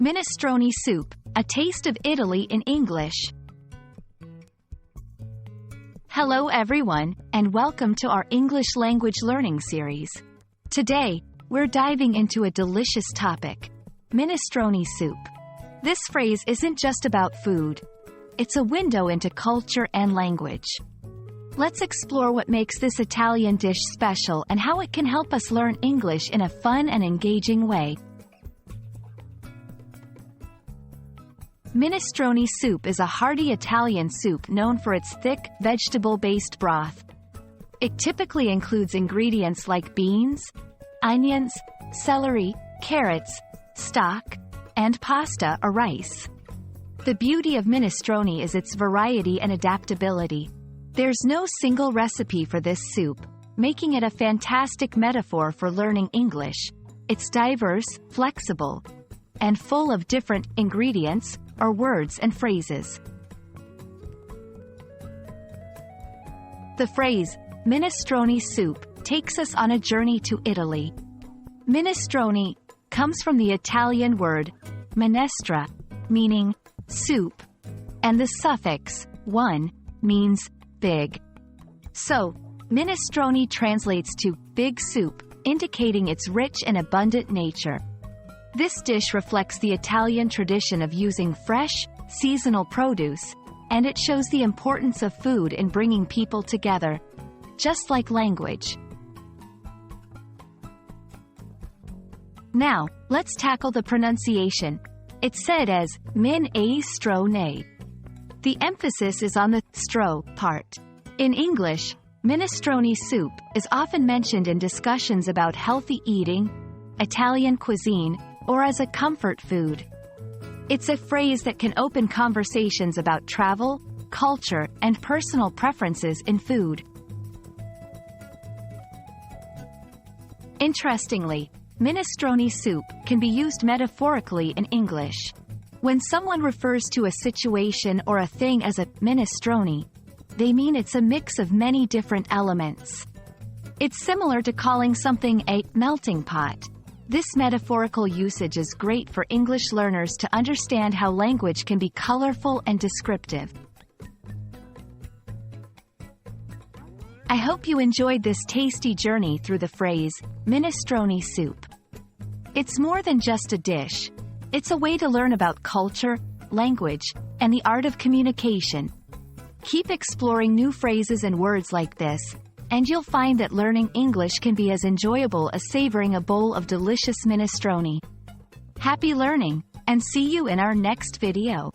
Minestrone soup, a taste of Italy in English. Hello everyone, and welcome to our English language learning series. Today, we're diving into a delicious topic: minestrone soup. This phrase isn't just about food. It's a window into culture and language. Let's explore what makes this Italian dish special and how it can help us learn English in a fun and engaging way. Minestrone soup is a hearty Italian soup known for its thick, vegetable-based broth. It typically includes ingredients like beans, onions, celery, carrots, stock, and pasta or rice. The beauty of minestrone is its variety and adaptability. There's no single recipe for this soup, making it a fantastic metaphor for learning English. It's diverse, flexible, and full of different ingredients, or words and phrases. The phrase, minestrone soup, takes us on a journey to Italy. Minestrone comes from the Italian word minestra, meaning soup, and the suffix one means big. So, minestrone translates to big soup, indicating its rich and abundant nature. This dish reflects the Italian tradition of using fresh, seasonal produce, and it shows the importance of food in bringing people together, just like language. Now, let's tackle the pronunciation. It's said as minestrone. The emphasis is on the stro part. In English, minestrone soup is often mentioned in discussions about healthy eating, Italian cuisine, or as a comfort food. It's a phrase that can open conversations about travel, culture, and personal preferences in food. Interestingly, minestrone soup can be used metaphorically in English. When someone refers to a situation or a thing as a minestrone, they mean it's a mix of many different elements. It's similar to calling something a melting pot. This metaphorical usage is great for English learners to understand how language can be colorful and descriptive. I hope you enjoyed this tasty journey through the phrase, minestrone soup. It's more than just a dish. It's a way to learn about culture, language, and the art of communication. Keep exploring new phrases and words like this, and you'll find that learning English can be as enjoyable as savoring a bowl of delicious minestrone. Happy learning, and see you in our next video.